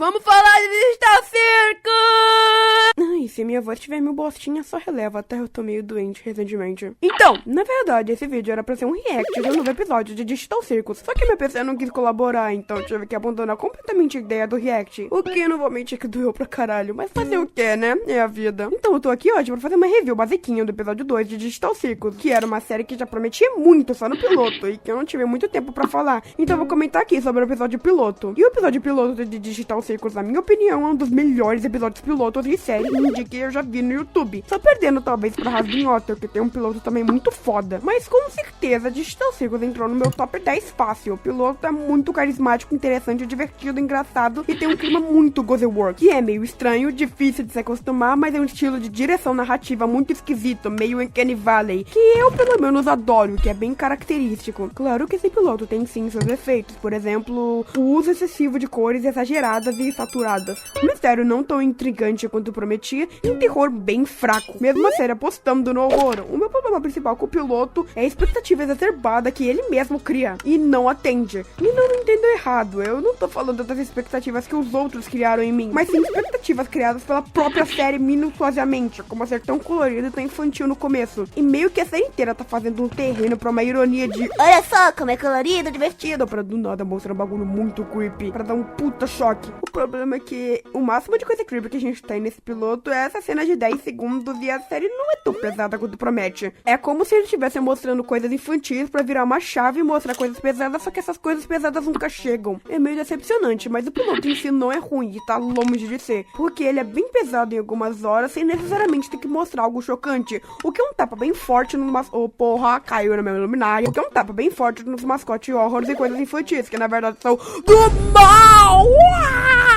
Vamos falar de Digital Circus! Ai, se minha voz tiver meio bostinha, só releva, até eu tô meio doente recentemente. Então, na verdade, esse vídeo era pra ser um react de um novo episódio de Digital Circus. Só que meu PC não quis colaborar, então eu tive que abandonar completamente a ideia do react. O que, não vou mentir, que doeu pra caralho. Mas fazer o que, né? É a vida. Então eu tô aqui hoje pra fazer uma review basiquinha do episódio 2 de Digital Circus, que era uma série que já prometia muito só no piloto, e que eu não tive muito tempo pra falar. Então eu vou comentar aqui sobre o episódio piloto. E o episódio piloto de Digital Circus, na minha opinião, é um dos melhores episódios pilotos de série indie que eu já vi no YouTube. Só perdendo, talvez, pra Rasbin Otter, que tem um piloto também muito foda. Mas com certeza, Digital Circus entrou no meu top 10 fácil. O piloto é muito carismático, interessante, divertido, engraçado e tem um clima muito Gozer Work, que é meio estranho, difícil de se acostumar, mas é um estilo de direção narrativa muito esquisito, meio Uncanny Valley, que eu pelo menos adoro, que é bem característico. Claro que esse piloto tem sim seus defeitos, por exemplo, o uso excessivo de cores exageradas e saturadas, um mistério não tão intrigante quanto prometia e um terror bem fraco, mesmo a série apostando no horror. O meu problema principal com o piloto é a expectativa exacerbada que ele mesmo cria e não atende. E não me entendo errado, eu não tô falando das expectativas que os outros criaram em mim, mas sim expectativas criadas pela própria série minuciosamente, como a ser tão colorida e tão infantil no começo. E meio que a série inteira tá fazendo um terreno pra uma ironia de olha só como é colorido, divertido, pra do nada mostrar um bagulho muito creepy, pra dar um puta choque. O problema é que o máximo de coisa creepy que a gente tem nesse piloto é essa cena de 10 segundos e a série não é tão pesada quanto promete. É como se eles estivessem mostrando coisas infantis pra virar uma chave e mostrar coisas pesadas, só que essas coisas pesadas nunca chegam. É meio decepcionante, mas o piloto em si não é ruim e tá longe de ser, porque ele é bem pesado em algumas horas sem necessariamente ter que mostrar algo chocante, o que é um tapa bem forte numa... Oh, porra, caiu na minha luminária. O que é um tapa bem forte nos mascotes horrors e coisas infantis, que na verdade são do mal!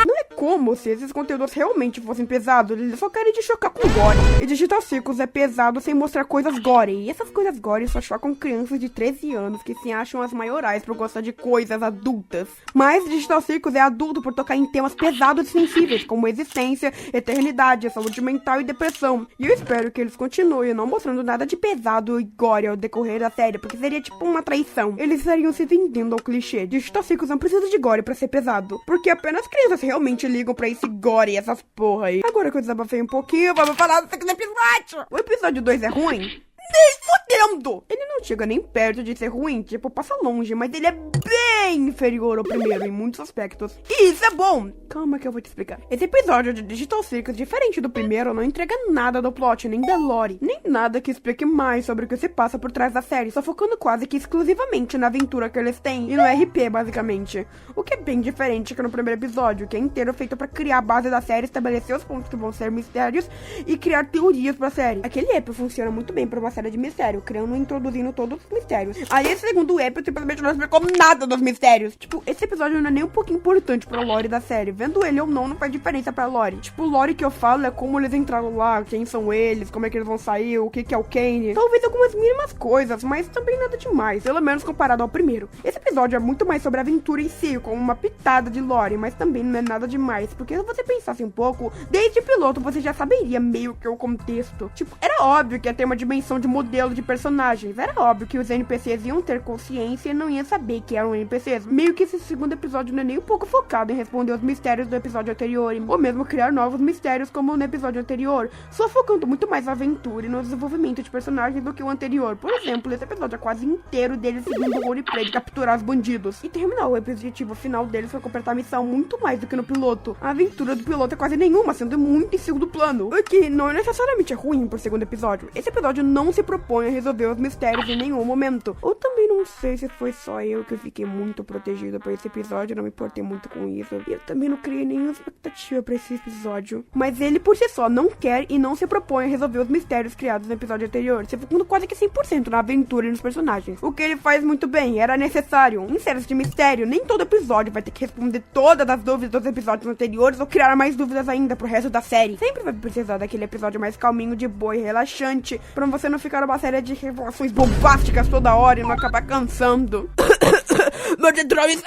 Não é como se esses conteúdos realmente fossem pesados, eles só querem te chocar com gore. E Digital Circus é pesado sem mostrar coisas gore, e essas coisas gore só chocam crianças de 13 anos que se acham as maiorais por gostar de coisas adultas. Mas Digital Circus é adulto por tocar em temas pesados e sensíveis, como existência, eternidade, saúde mental e depressão. E eu espero que eles continuem não mostrando nada de pesado e gore ao decorrer da série, porque seria tipo uma traição. Eles estariam se vendendo ao clichê. Digital Circus não precisa de gore pra ser pesado, porque apenas crianças realmente ligam pra esse gore e essas porra aí. Agora que eu desabafei um pouquinho, vamos falar do segundo episódio. O episódio 2 é ruim? Nem fudendo! Ele não chega nem perto de ser ruim, tipo, passa longe, mas ele é bem inferior ao primeiro em muitos aspectos. E isso é bom! Calma que eu vou te explicar. Esse episódio de Digital Circus, diferente do primeiro, não entrega nada do plot, nem da lore, nem nada que explique mais sobre o que se passa por trás da série, só focando quase que exclusivamente na aventura que eles têm e no RP, basicamente. O que é bem diferente que no primeiro episódio, que é inteiro feito pra criar a base da série, estabelecer os pontos que vão ser mistérios e criar teorias pra série. Aquele EP funciona muito bem pra uma série de mistério, criando e introduzindo todos os mistérios. Aí esse segundo EP simplesmente não explicou nada dos mistérios. Tipo, esse episódio não é nem um pouquinho importante pra lore da série. Vendo ele ou não faz diferença pra lore. Tipo, o lore que eu falo é como eles entraram lá, quem são eles, como é que eles vão sair, o que é o Kane. Talvez algumas mínimas coisas, mas também nada demais, pelo menos comparado ao primeiro. Esse episódio é muito mais sobre a aventura em si, com uma pitada de lore, mas também não é nada demais, porque se você pensasse um pouco, desde o piloto você já saberia meio que o contexto. Tipo, era óbvio que ia ter uma dimensão de modelo de personagens, era óbvio que os NPCs iam ter consciência e não iam saber que eram NPCs. Meio que esse segundo episódio não é nem um pouco focado em responder os mistérios do episódio anterior, ou mesmo criar novos mistérios como no episódio anterior, só focando muito mais na aventura e no desenvolvimento de personagens do que o anterior. Por exemplo, esse episódio é quase inteiro deles seguindo o roleplay de capturar os bandidos, e terminar o objetivo final deles foi completar a missão muito mais do que no piloto. A aventura do piloto é quase nenhuma, sendo muito em segundo plano, o que não necessariamente é ruim pro segundo episódio. Esse episódio não se propõe a resolver os mistérios em nenhum momento, ou também não sei se foi só eu que fiquei muito protegido por esse episódio, não me importei muito com isso, e eu também não criei nenhuma expectativa pra esse episódio. Mas ele por si só não quer e não se propõe a resolver os mistérios criados no episódio anterior, se focando quase que 100% na aventura e nos personagens, o que ele faz muito bem, era necessário. Em séries de mistério, nem todo episódio vai ter que responder todas as dúvidas dos episódios anteriores ou criar mais dúvidas ainda pro resto da série. Sempre vai precisar daquele episódio mais calminho, de boa e relaxante, pra você não ficar numa série de revelações bombásticas toda hora e não acabar cansando. Murder-drones.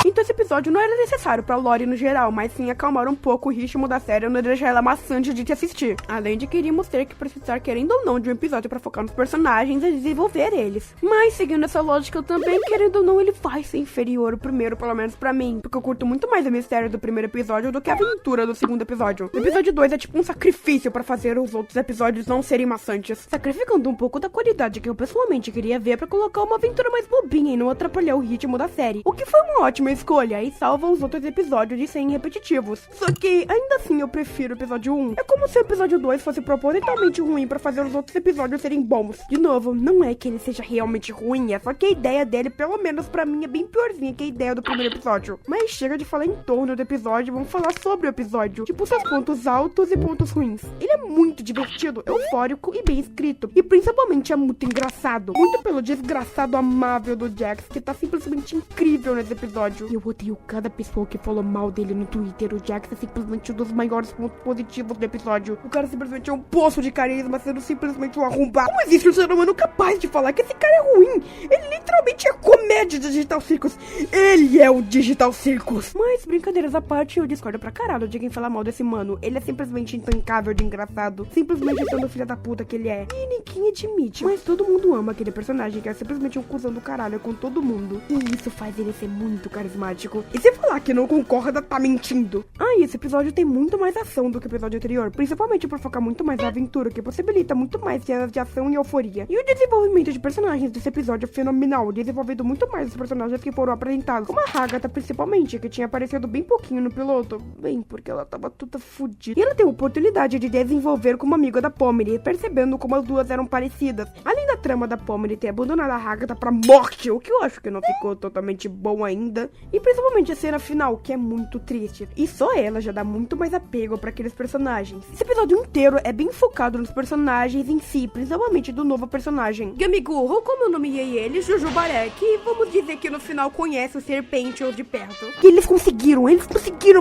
Então esse episódio não era necessário pra lore no geral, mas sim acalmar um pouco o ritmo da série e não deixar ela maçante de te assistir. Além de que iríamos ter que precisar, querendo ou não, de um episódio pra focar nos personagens e desenvolver eles. Mas, seguindo essa lógica também, querendo ou não, ele vai ser inferior ao primeiro, pelo menos pra mim. Porque eu curto muito mais o mistério do primeiro episódio do que a aventura do segundo episódio. O episódio 2 é tipo um sacrifício pra fazer os outros episódios não serem maçantes, sacrificando um pouco da qualidade que eu pessoalmente queria ver pra colocar uma aventura mais bobinha e não atrapalhar o ritmo da série. O que foi uma ótima escolha e salva os outros episódios de serem repetitivos. Só que, ainda assim, eu prefiro o episódio 1. É como se o episódio 2 fosse propositalmente ruim pra fazer os outros episódios serem bons. De novo, não é que ele seja realmente ruim, é só que a ideia dele, pelo menos pra mim, é bem piorzinha que a ideia do primeiro episódio. Mas chega de falar em torno do episódio, vamos falar sobre o episódio. Tipo, seus pontos altos e pontos ruins. Ele é muito divertido, eufórico e bem escrito. E principalmente é muito engraçado. Muito pelo desgraçado amável do Jax, que tá simplesmente incrível nesse episódio. E eu odeio cada pessoa que falou mal dele no Twitter. O Jax é simplesmente um dos maiores pontos positivos do episódio. O cara simplesmente é um poço de carisma, sendo simplesmente um arrombado. Como existe um ser humano capaz de falar que esse cara é ruim? Ele literalmente é comédia de Digital Circus. Ele é o Digital Circus. Mas, brincadeiras à parte, eu discordo pra caralho de quem fala mal desse mano. Ele é simplesmente intancável de engraçado. Simplesmente sendo o filho da puta que ele é. E ninguém admite. Mas todo mundo ama aquele personagem que é simplesmente um cuzão do caralho com todo mundo. E isso faz ele ser muito carismático. E se falar que não concorda, tá mentindo. E esse episódio tem muito mais ação do que o episódio anterior. Principalmente por focar muito mais na aventura, que possibilita muito mais cenas de ação e euforia. E o desenvolvimento de personagens desse episódio é fenomenal. Desenvolvendo muito mais os personagens que foram apresentados. Como a Hagatha, principalmente, que tinha aparecido bem pouquinho no piloto. Bem, porque ela tava toda fodida. E ela tem a oportunidade de desenvolver como amiga da Pomni, percebendo como as duas eram parecidas. Além da trama da Pomni ter abandonado a Hagatha pra morte, o que eu acho que não ficou totalmente bom ainda. E principalmente a cena final, que é muito triste. E só ela já dá muito mais apego pra aqueles personagens. Esse episódio inteiro é bem focado nos personagens em si, principalmente do novo personagem Gamigurro, como eu nomeei ele, Jujubaré, que vamos dizer que no final conhece o Serpentious de perto. E eles conseguiram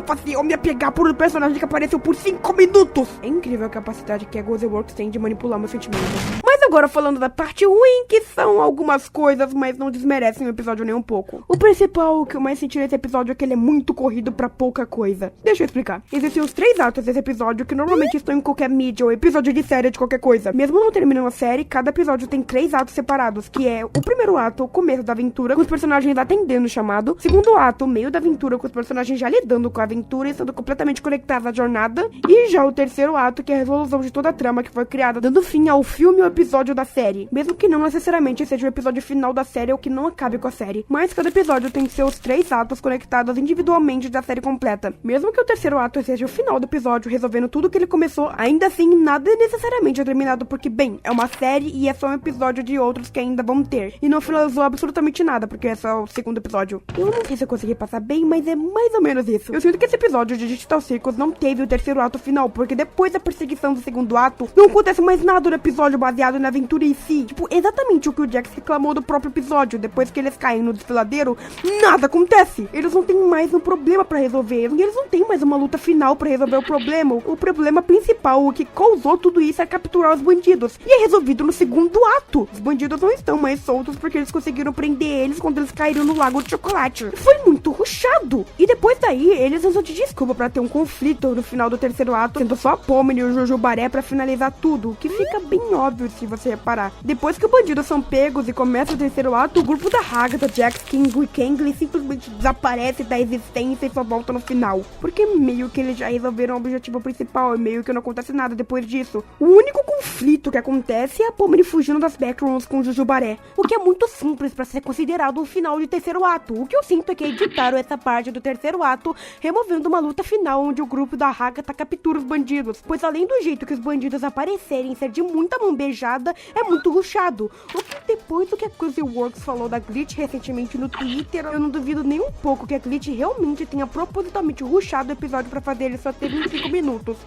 fazer eu me apegar por um personagem que apareceu por 5 minutos. É incrível a capacidade que a Ghostworks tem de manipular meus sentimentos. Mas agora falando da parte ruim, que são algumas coisas, mas não desmerecem o episódio nem um pouco. O principal, o que eu mais senti nesse episódio é que ele é muito corrido pra pouca coisa. Deixa eu explicar. Existem os 3 atos desse episódio que normalmente estão em qualquer mídia ou episódio de série de qualquer coisa. Mesmo não terminando a série, cada episódio tem 3 atos separados, que é o primeiro ato, o começo da aventura, com os personagens atendendo o chamado. Segundo ato, o meio da aventura, com os personagens já lidando com a aventura e sendo completamente conectados à jornada. E já o terceiro ato, que é a resolução de toda a trama que foi criada, dando fim ao filme ou episódio da série. Mesmo que não necessariamente seja o episódio final da série ou que não acabe com a série. Mas cada episódio tem seus 3 atos conectados individualmente da série completa. Mesmo que o terceiro ato seja o final do episódio, resolvendo tudo que ele começou, ainda assim, nada é necessariamente terminado, porque, bem, é uma série e é só um episódio de outros que ainda vão ter. E não finalizou absolutamente nada, porque é só o segundo episódio. Eu não sei se eu consegui passar bem, mas é mais ou menos isso. Eu sinto que esse episódio de Digital Circus não teve o terceiro ato final, porque depois da perseguição do segundo ato, não acontece mais nada no episódio baseado na aventura em si. Tipo, exatamente o que o Jax reclamou do próprio episódio. Depois que eles caem no desfiladeiro, nada acontece. Eles não têm mais um problema pra resolver. E eles não têm mais uma luta final pra resolver o problema. O problema principal, o que causou tudo isso, é capturar os bandidos. E é resolvido no segundo ato. Os bandidos não estão mais soltos porque eles conseguiram prender eles quando eles caíram no lago de chocolate. Foi muito rushado. E depois daí, eles usam de desculpa pra ter um conflito no final do terceiro ato, sendo só a Pomni e o Jujubaré pra finalizar tudo, o que fica bem óbvio se você reparar. Depois que os bandidos são pegos e começa o terceiro ato, o grupo da Hagatha, Jax, Kingo e Kangli simplesmente desaparece da existência e só volta no final. Porque meio que eles já resolveram o objetivo principal e meio que não acontece nada depois disso. O único conflito que acontece é a Pomni fugindo das backrooms com o Jujubaré, o que é muito simples pra ser considerado um final de terceiro ato. O que eu sinto é que editaram essa parte do terceiro ato, removendo uma luta final onde o grupo da Hagatha captura os bandidos, pois além do jeito que os bandidos aparecerem ser de muita mão beijada, é muito rushado. O que depois do que a Ghostworks falou da Glitch recentemente no Twitter, eu não duvido nem um pouco que a Glitch realmente tenha propositalmente rushado o episódio pra fazer ele só ter 25 minutos.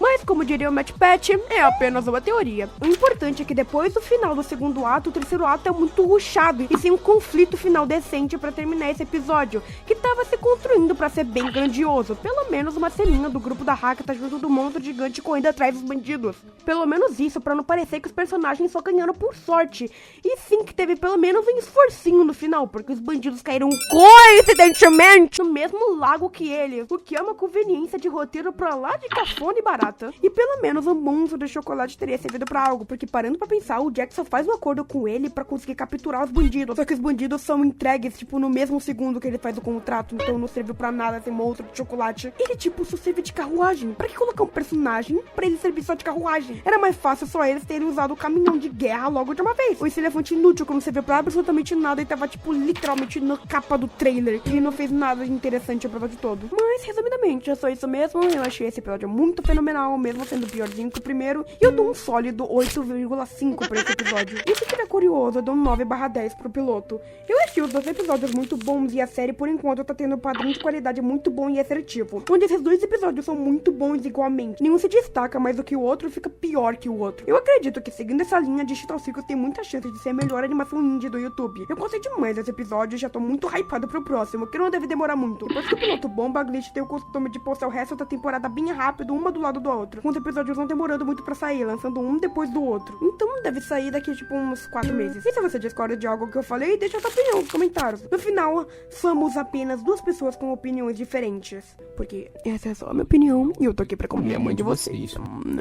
Mas, como diria o Matt Pat, é apenas uma teoria. O importante é que depois do final do segundo ato, o terceiro ato é muito rushado e sem um conflito final decente pra terminar esse episódio, que tava se construindo pra ser bem grandioso. Pelo menos uma ceninha do grupo da Hakata junto do monstro gigante correndo atrás dos bandidos. Pelo menos isso, pra não parecer que os personagens só ganharam por sorte. E sim que teve pelo menos um esforcinho no final, porque os bandidos caíram coincidentemente no mesmo lago que ele, o que é uma conveniência de roteiro pra lá de cafona e barata. E pelo menos o monstro de chocolate teria servido pra algo, porque parando pra pensar, o Jack só faz um acordo com ele pra conseguir capturar os bandidos. Só que os bandidos são entregues, tipo, no mesmo segundo que ele faz o contrato, então não serviu pra nada esse monstro de chocolate. Ele, tipo, só serve de carruagem. Pra que colocar um personagem pra ele servir só de carruagem? Era mais fácil só eles terem usado o caminhão de guerra logo de uma vez. Ou esse elefante inútil que não serviu pra absolutamente nada e tava, tipo, literalmente na capa do trailer. E não fez nada de interessante o episódio todo. Mas, resumidamente, é só isso mesmo. Eu achei esse episódio muito fenomenal, mesmo sendo piorzinho que o primeiro. E eu dou um sólido 8,5 pra esse episódio. E se tiver curioso, eu dou um 9/10 pro piloto. Eu achei os dois episódios muito bons e a série, por enquanto, tá tendo um padrão de qualidade muito bom e assertivo. Onde esses dois episódios são muito bons igualmente. Nenhum se destaca mais do que o outro fica pior que o outro. Eu acredito que seguindo essa linha, Digital Circus tem muita chance de ser a melhor animação indie do YouTube. Eu gostei demais desse episódio e já tô muito hypado pro próximo, que não deve demorar muito. Depois que o piloto bomba, a Glitch tem o costume de postar o resto da temporada bem rápido, uma do lado do outro, com os episódios não demorando muito pra sair, lançando um depois do outro. Então deve sair daqui tipo uns 4 meses. E se você discorda de algo que eu falei, deixa sua opinião nos comentários. No final, somos apenas duas pessoas com opiniões diferentes. Porque essa é só a minha opinião e eu tô aqui pra comer a mãe de vocês.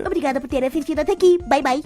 Obrigada por ter assistido até aqui. Bye, bye.